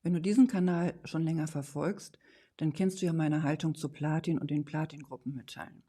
Wenn du diesen Kanal schon länger verfolgst, dann kennst du ja meine Haltung zu Platin und den Platin-Gruppenmetallen.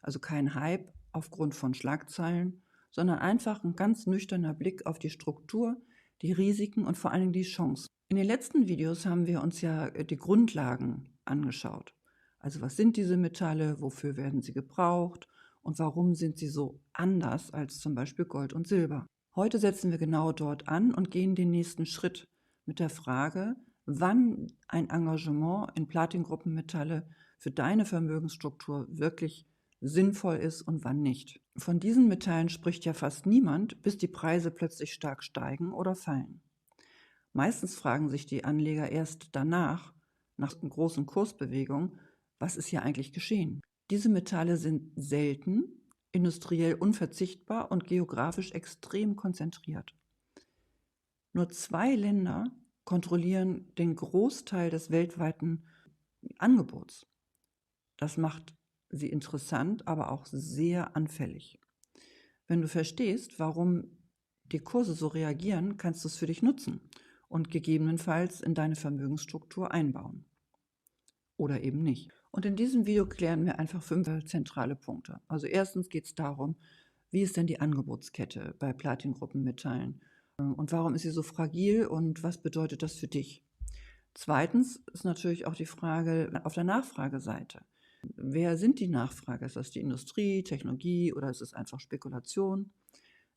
Also kein Hype aufgrund von Schlagzeilen, sondern einfach ein ganz nüchterner Blick auf die Struktur, die Risiken und vor allen Dingen die Chancen. In den letzten Videos haben wir uns ja die Grundlagen angeschaut. Also was sind diese Metalle, wofür werden sie gebraucht und warum sind sie so anders als zum Beispiel Gold und Silber. Heute setzen wir genau dort an und gehen den nächsten Schritt mit der Frage, wann ein Engagement in Platingruppenmetalle für deine Vermögensstruktur wirklich sinnvoll ist und wann nicht. Von diesen Metallen spricht ja fast niemand, bis die Preise plötzlich stark steigen oder fallen. Meistens fragen sich die Anleger erst danach, nach großen Kursbewegungen, was ist hier eigentlich geschehen? Diese Metalle sind selten, industriell unverzichtbar und geografisch extrem konzentriert. Nur 2 Länder kontrollieren den Großteil des weltweiten Angebots. Das macht sie interessant, aber auch sehr anfällig. Wenn du verstehst, warum die Kurse so reagieren, kannst du es für dich nutzen und gegebenenfalls in deine Vermögensstruktur einbauen. Oder eben nicht. Und in diesem Video klären wir einfach 5 zentrale Punkte. Also erstens geht es darum, wie ist denn die Angebotskette bei Platingruppenmetallen? Und warum ist sie so fragil und was bedeutet das für dich? Zweitens ist natürlich auch die Frage auf der Nachfrageseite. Wer sind die Nachfrager? Ist das die Industrie, Technologie oder ist es einfach Spekulation?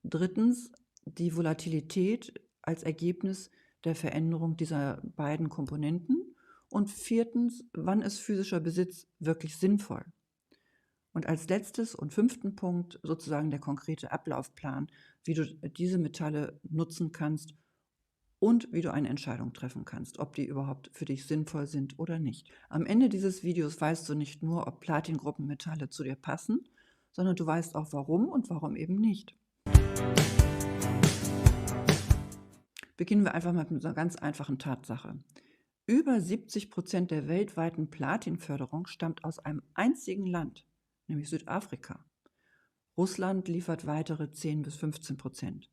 Drittens die Volatilität als Ergebnis der Veränderung dieser beiden Komponenten. Und viertens, wann ist physischer Besitz wirklich sinnvoll? Und als letztes und 5. Punkt sozusagen der konkrete Ablaufplan, wie du diese Metalle nutzen kannst und wie du eine Entscheidung treffen kannst, ob die überhaupt für dich sinnvoll sind oder nicht. Am Ende dieses Videos weißt du nicht nur, ob Platingruppenmetalle zu dir passen, sondern du weißt auch warum und warum eben nicht. Beginnen wir einfach mal mit einer ganz einfachen Tatsache. Über 70% der weltweiten Platinförderung stammt aus einem einzigen Land, nämlich Südafrika. Russland liefert weitere 10-15%.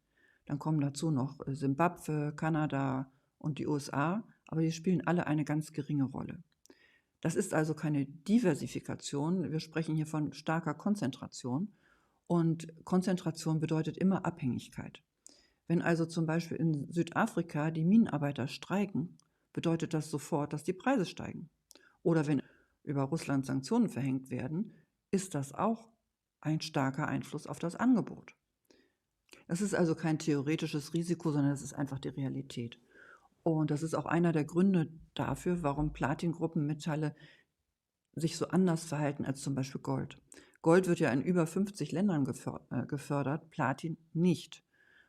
Dann kommen dazu noch Simbabwe, Kanada und die USA, aber die spielen alle eine ganz geringe Rolle. Das ist also keine Diversifikation, wir sprechen hier von starker Konzentration und Konzentration bedeutet immer Abhängigkeit. Wenn also zum Beispiel in Südafrika die Minenarbeiter streiken, bedeutet das sofort, dass die Preise steigen. Oder wenn über Russland Sanktionen verhängt werden, ist das auch ein starker Einfluss auf das Angebot. Das ist also kein theoretisches Risiko, sondern es ist einfach die Realität. Und das ist auch einer der Gründe dafür, warum Platingruppenmetalle sich so anders verhalten als zum Beispiel Gold. Gold wird ja in über 50 Ländern gefördert, Platin nicht.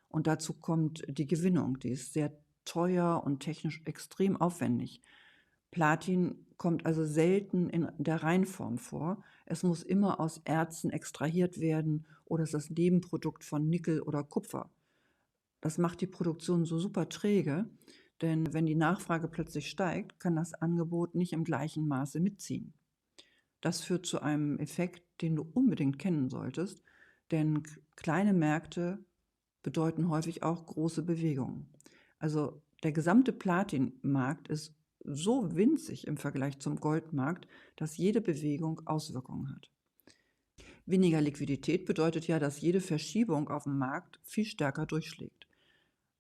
Und dazu kommt die Gewinnung, die ist sehr teuer und technisch extrem aufwendig. Platin kommt also selten in der Reinform vor. Es muss immer aus Erzen extrahiert werden oder ist das Nebenprodukt von Nickel oder Kupfer. Das macht die Produktion so super träge, denn wenn die Nachfrage plötzlich steigt, kann das Angebot nicht im gleichen Maße mitziehen. Das führt zu einem Effekt, den du unbedingt kennen solltest, denn kleine Märkte bedeuten häufig auch große Bewegungen. Also der gesamte Platinmarkt ist so winzig im Vergleich zum Goldmarkt, dass jede Bewegung Auswirkungen hat. Weniger Liquidität bedeutet ja, dass jede Verschiebung auf dem Markt viel stärker durchschlägt.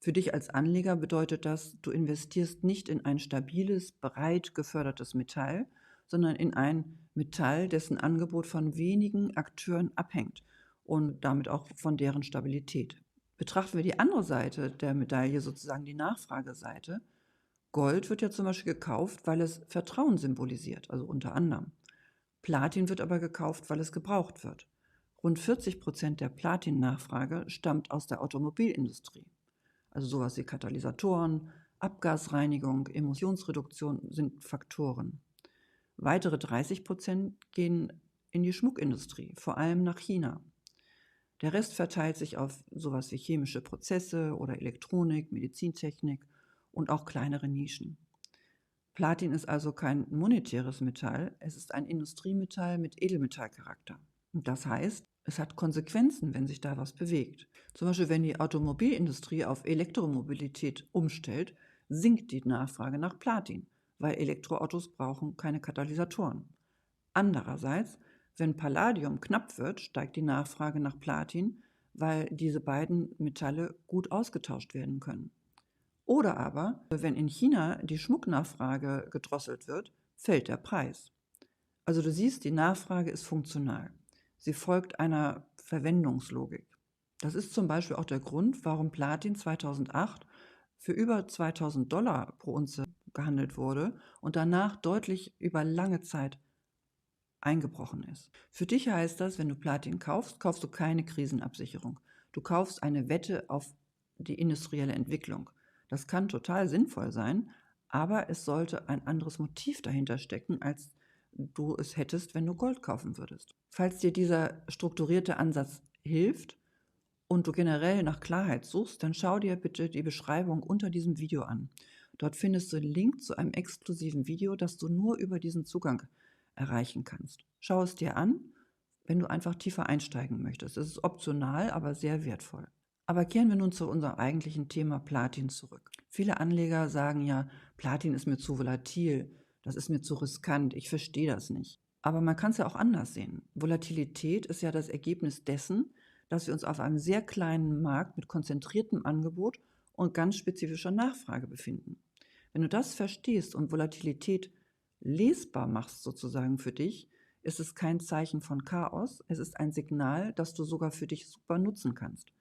Für dich als Anleger bedeutet das, du investierst nicht in ein stabiles, breit gefördertes Metall, sondern in ein Metall, dessen Angebot von wenigen Akteuren abhängt und damit auch von deren Stabilität. Betrachten wir die andere Seite der Medaille, sozusagen die Nachfrageseite. Gold wird ja zum Beispiel gekauft, weil es Vertrauen symbolisiert, also unter anderem. Platin wird aber gekauft, weil es gebraucht wird. Rund 40% der Platin-Nachfrage stammt aus der Automobilindustrie. Also sowas wie Katalysatoren, Abgasreinigung, Emissionsreduktion sind Faktoren. Weitere 30% gehen in die Schmuckindustrie, vor allem nach China. Der Rest verteilt sich auf sowas wie chemische Prozesse oder Elektronik, Medizintechnik und auch kleinere Nischen. Platin ist also kein monetäres Metall, es ist ein Industriemetall mit Edelmetallcharakter. Und das heißt, es hat Konsequenzen, wenn sich da was bewegt. Zum Beispiel, wenn die Automobilindustrie auf Elektromobilität umstellt, sinkt die Nachfrage nach Platin, weil Elektroautos brauchen keine Katalysatoren. Andererseits, wenn Palladium knapp wird, steigt die Nachfrage nach Platin, weil diese beiden Metalle gut ausgetauscht werden können. Oder aber, wenn in China die Schmucknachfrage gedrosselt wird, fällt der Preis. Also du siehst, die Nachfrage ist funktional. Sie folgt einer Verwendungslogik. Das ist zum Beispiel auch der Grund, warum Platin 2008 für über $2000 pro Unze gehandelt wurde und danach deutlich über lange Zeit eingebrochen ist. Für dich heißt das, wenn du Platin kaufst, kaufst du keine Krisenabsicherung. Du kaufst eine Wette auf die industrielle Entwicklung. Das kann total sinnvoll sein, aber es sollte ein anderes Motiv dahinter stecken, als du es hättest, wenn du Gold kaufen würdest. Falls dir dieser strukturierte Ansatz hilft und du generell nach Klarheit suchst, dann schau dir bitte die Beschreibung unter diesem Video an. Dort findest du den Link zu einem exklusiven Video, das du nur über diesen Zugang erreichen kannst. Schau es dir an, wenn du einfach tiefer einsteigen möchtest. Es ist optional, aber sehr wertvoll. Aber kehren wir nun zu unserem eigentlichen Thema Platin zurück. Viele Anleger sagen ja, Platin ist mir zu volatil, das ist mir zu riskant, ich verstehe das nicht. Aber man kann es ja auch anders sehen. Volatilität ist ja das Ergebnis dessen, dass wir uns auf einem sehr kleinen Markt mit konzentriertem Angebot und ganz spezifischer Nachfrage befinden. Wenn du das verstehst und Volatilität lesbar machst sozusagen für dich, ist es kein Zeichen von Chaos, es ist ein Signal, das du sogar für dich super nutzen kannst.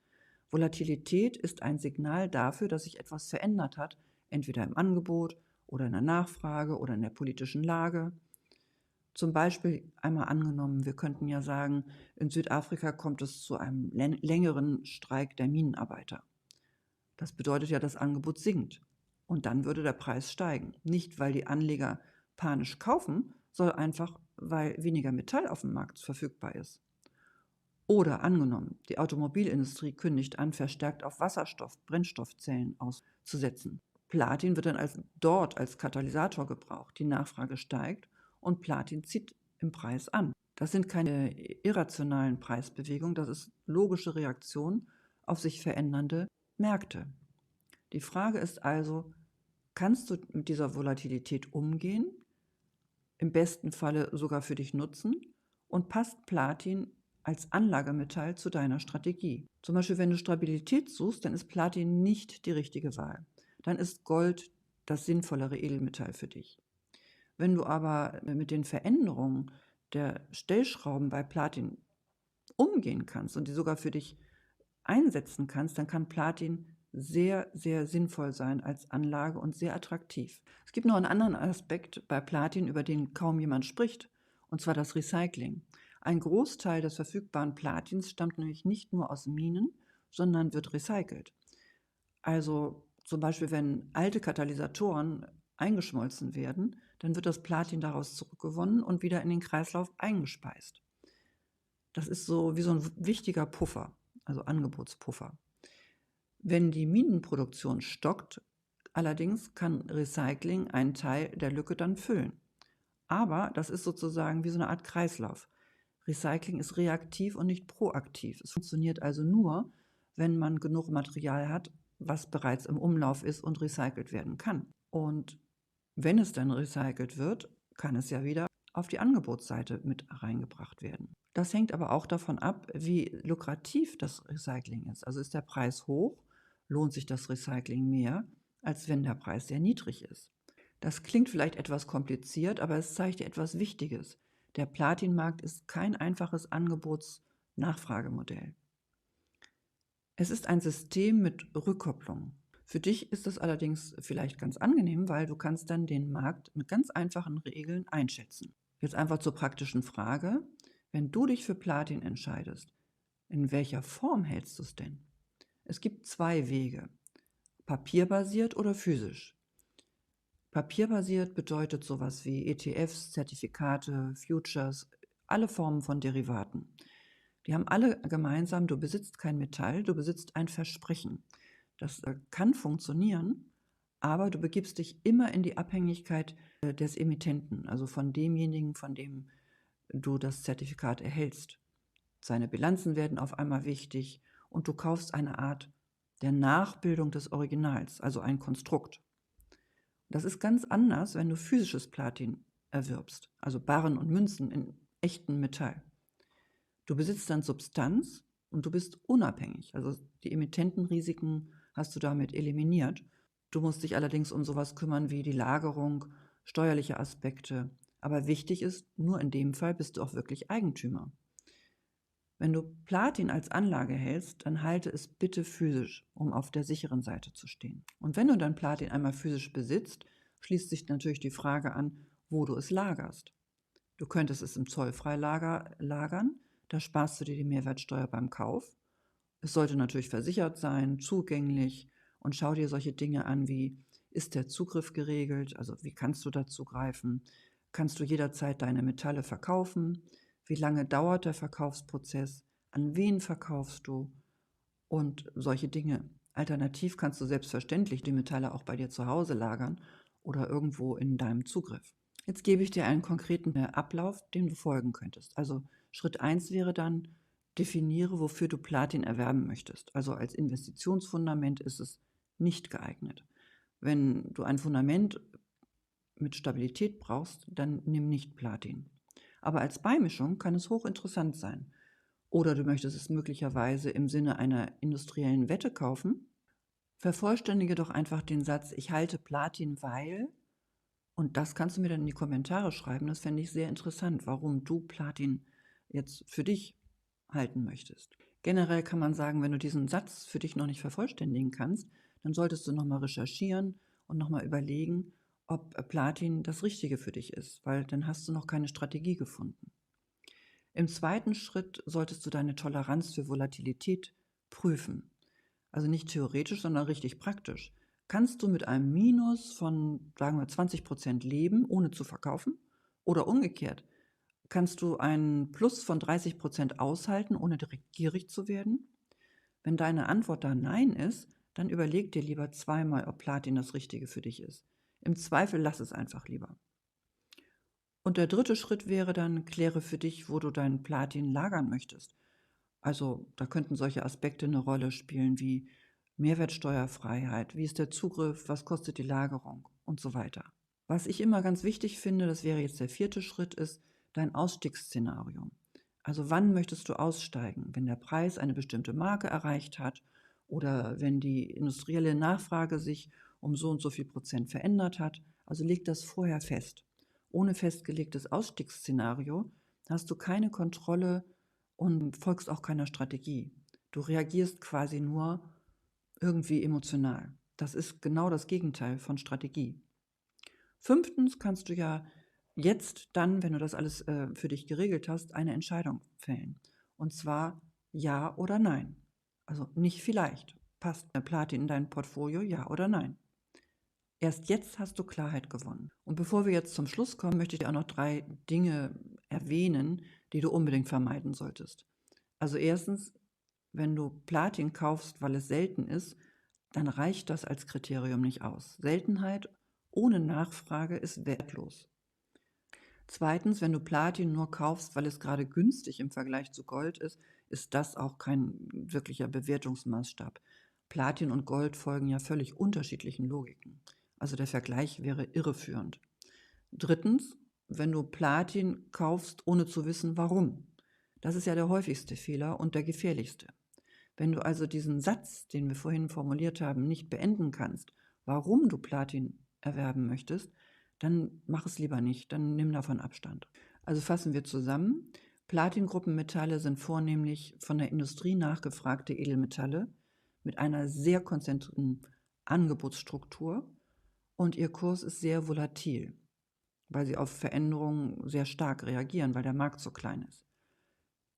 Volatilität ist ein Signal dafür, dass sich etwas verändert hat, entweder im Angebot oder in der Nachfrage oder in der politischen Lage. Zum Beispiel einmal angenommen, wir könnten ja sagen, in Südafrika kommt es zu einem längeren Streik der Minenarbeiter. Das bedeutet ja, das Angebot sinkt und dann würde der Preis steigen. Nicht, weil die Anleger panisch kaufen, sondern einfach, weil weniger Metall auf dem Markt verfügbar ist. Oder angenommen, die Automobilindustrie kündigt an, verstärkt auf Wasserstoff, Brennstoffzellen auszusetzen. Platin wird dann dort als Katalysator gebraucht. Die Nachfrage steigt und Platin zieht im Preis an. Das sind keine irrationalen Preisbewegungen, das ist logische Reaktion auf sich verändernde Märkte. Die Frage ist also, kannst du mit dieser Volatilität umgehen, im besten Falle sogar für dich nutzen und passt Platin als Anlagemetall zu deiner Strategie? Zum Beispiel, wenn du Stabilität suchst, dann ist Platin nicht die richtige Wahl. Dann ist Gold das sinnvollere Edelmetall für dich. Wenn du aber mit den Veränderungen der Stellschrauben bei Platin umgehen kannst und die sogar für dich einsetzen kannst, dann kann Platin sehr, sehr sinnvoll sein als Anlage und sehr attraktiv. Es gibt noch einen anderen Aspekt bei Platin, über den kaum jemand spricht, und zwar das Recycling. Ein Großteil des verfügbaren Platins stammt nämlich nicht nur aus Minen, sondern wird recycelt. Also zum Beispiel, wenn alte Katalysatoren eingeschmolzen werden, dann wird das Platin daraus zurückgewonnen und wieder in den Kreislauf eingespeist. Das ist so wie so ein wichtiger Puffer, also Angebotspuffer. Wenn die Minenproduktion stockt, allerdings kann Recycling einen Teil der Lücke dann füllen. Aber das ist sozusagen wie so eine Art Kreislauf. Recycling ist reaktiv und nicht proaktiv. Es funktioniert also nur, wenn man genug Material hat, was bereits im Umlauf ist und recycelt werden kann. Und wenn es dann recycelt wird, kann es ja wieder auf die Angebotsseite mit reingebracht werden. Das hängt aber auch davon ab, wie lukrativ das Recycling ist. Also ist der Preis hoch, lohnt sich das Recycling mehr, als wenn der Preis sehr niedrig ist. Das klingt vielleicht etwas kompliziert, aber es zeigt dir etwas Wichtiges. Der Platinmarkt ist kein einfaches Angebots-Nachfragemodell. Es ist ein System mit Rückkopplung. Für dich ist das allerdings vielleicht ganz angenehm, weil du kannst dann den Markt mit ganz einfachen Regeln einschätzen. Jetzt einfach zur praktischen Frage. Wenn du dich für Platin entscheidest, in welcher Form hältst du es denn? Es gibt zwei Wege, papierbasiert oder physisch. Papierbasiert bedeutet sowas wie ETFs, Zertifikate, Futures, alle Formen von Derivaten. Die haben alle gemeinsam, du besitzt kein Metall, du besitzt ein Versprechen. Das kann funktionieren, aber du begibst dich immer in die Abhängigkeit des Emittenten, also von demjenigen, von dem du das Zertifikat erhältst. Seine Bilanzen werden auf einmal wichtig und du kaufst eine Art der Nachbildung des Originals, also ein Konstrukt. Das ist ganz anders, wenn du physisches Platin erwirbst, also Barren und Münzen in echtem Metall. Du besitzt dann Substanz und du bist unabhängig. Also die Emittentenrisiken hast du damit eliminiert. Du musst dich allerdings um sowas kümmern wie die Lagerung, steuerliche Aspekte. Aber wichtig ist, nur in dem Fall bist du auch wirklich Eigentümer. Wenn du Platin als Anlage hältst, dann halte es bitte physisch, um auf der sicheren Seite zu stehen. Und wenn du dann Platin einmal physisch besitzt, schließt sich natürlich die Frage an, wo du es lagerst. Du könntest es im Zollfreilager lagern, da sparst du dir die Mehrwertsteuer beim Kauf. Es sollte natürlich versichert sein, zugänglich, und schau dir solche Dinge an wie, ist der Zugriff geregelt, also wie kannst du da zugreifen, kannst du jederzeit deine Metalle verkaufen, wie lange dauert der Verkaufsprozess, an wen verkaufst du und solche Dinge. Alternativ kannst du selbstverständlich die Metalle auch bei dir zu Hause lagern oder irgendwo in deinem Zugriff. Jetzt gebe ich dir einen konkreten Ablauf, dem du folgen könntest. Also Schritt 1 wäre dann, definiere, wofür du Platin erwerben möchtest. Also als Investitionsfundament ist es nicht geeignet. Wenn du ein Fundament mit Stabilität brauchst, dann nimm nicht Platin. Aber als Beimischung kann es hochinteressant sein. Oder du möchtest es möglicherweise im Sinne einer industriellen Wette kaufen. Vervollständige doch einfach den Satz, ich halte Platin, weil, und das kannst du mir dann in die Kommentare schreiben. Das fände ich sehr interessant, warum du Platin jetzt für dich halten möchtest. Generell kann man sagen, wenn du diesen Satz für dich noch nicht vervollständigen kannst, dann solltest du nochmal recherchieren und nochmal überlegen, ob Platin das Richtige für dich ist, weil dann hast du noch keine Strategie gefunden. Im zweiten Schritt solltest du deine Toleranz für Volatilität prüfen. Also nicht theoretisch, sondern richtig praktisch. Kannst du mit einem Minus von, sagen wir, 20% leben, ohne zu verkaufen? Oder umgekehrt, kannst du einen Plus von 30% aushalten, ohne direkt gierig zu werden? Wenn deine Antwort da Nein ist, dann überleg dir lieber zweimal, ob Platin das Richtige für dich ist. Im Zweifel lass es einfach lieber. Und der dritte Schritt wäre dann, kläre für dich, wo du deinen Platin lagern möchtest. Also da könnten solche Aspekte eine Rolle spielen wie Mehrwertsteuerfreiheit, wie ist der Zugriff, was kostet die Lagerung und so weiter. Was ich immer ganz wichtig finde, das wäre jetzt der vierte Schritt, ist dein Ausstiegsszenario. Also wann möchtest du aussteigen? Wenn der Preis eine bestimmte Marke erreicht hat oder wenn die industrielle Nachfrage sich um so und so viel Prozent verändert hat. Also leg das vorher fest. Ohne festgelegtes Ausstiegsszenario hast du keine Kontrolle und folgst auch keiner Strategie. Du reagierst quasi nur irgendwie emotional. Das ist genau das Gegenteil von Strategie. Fünftens kannst du ja jetzt dann, wenn du das alles für dich geregelt hast, eine Entscheidung fällen. Und zwar ja oder nein. Also nicht vielleicht. Passt Platin in dein Portfolio, ja oder nein? Erst jetzt hast du Klarheit gewonnen. Und bevor wir jetzt zum Schluss kommen, möchte ich dir auch noch 3 Dinge erwähnen, die du unbedingt vermeiden solltest. Also erstens, wenn du Platin kaufst, weil es selten ist, dann reicht das als Kriterium nicht aus. Seltenheit ohne Nachfrage ist wertlos. Zweitens, wenn du Platin nur kaufst, weil es gerade günstig im Vergleich zu Gold ist das auch kein wirklicher Bewertungsmaßstab. Platin und Gold folgen ja völlig unterschiedlichen Logiken. Also der Vergleich wäre irreführend. Drittens, wenn du Platin kaufst, ohne zu wissen, warum. Das ist ja der häufigste Fehler und der gefährlichste. Wenn du also diesen Satz, den wir vorhin formuliert haben, nicht beenden kannst, warum du Platin erwerben möchtest, dann mach es lieber nicht, dann nimm davon Abstand. Also fassen wir zusammen. Platingruppenmetalle sind vornehmlich von der Industrie nachgefragte Edelmetalle mit einer sehr konzentrierten Angebotsstruktur und ihr Kurs ist sehr volatil, weil sie auf Veränderungen sehr stark reagieren, weil der Markt so klein ist.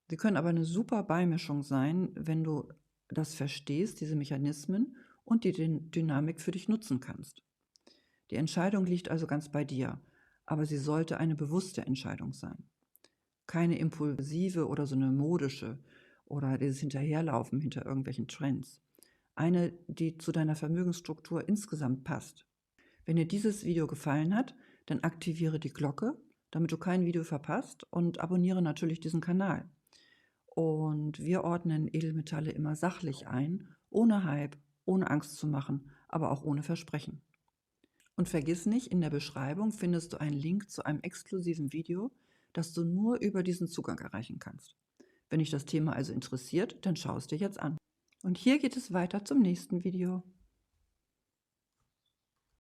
Sie können aber eine super Beimischung sein, wenn du das verstehst, diese Mechanismen, und die Dynamik für dich nutzen kannst. Die Entscheidung liegt also ganz bei dir, aber sie sollte eine bewusste Entscheidung sein. Keine impulsive oder so eine modische oder dieses Hinterherlaufen hinter irgendwelchen Trends. Eine, die zu deiner Vermögensstruktur insgesamt passt. Wenn dir dieses Video gefallen hat, dann aktiviere die Glocke, damit du kein Video verpasst, und abonniere natürlich diesen Kanal. Und wir ordnen Edelmetalle immer sachlich ein, ohne Hype, ohne Angst zu machen, aber auch ohne Versprechen. Und vergiss nicht, in der Beschreibung findest du einen Link zu einem exklusiven Video, das du nur über diesen Zugang erreichen kannst. Wenn dich das Thema also interessiert, dann schau es dir jetzt an. Und hier geht es weiter zum nächsten Video.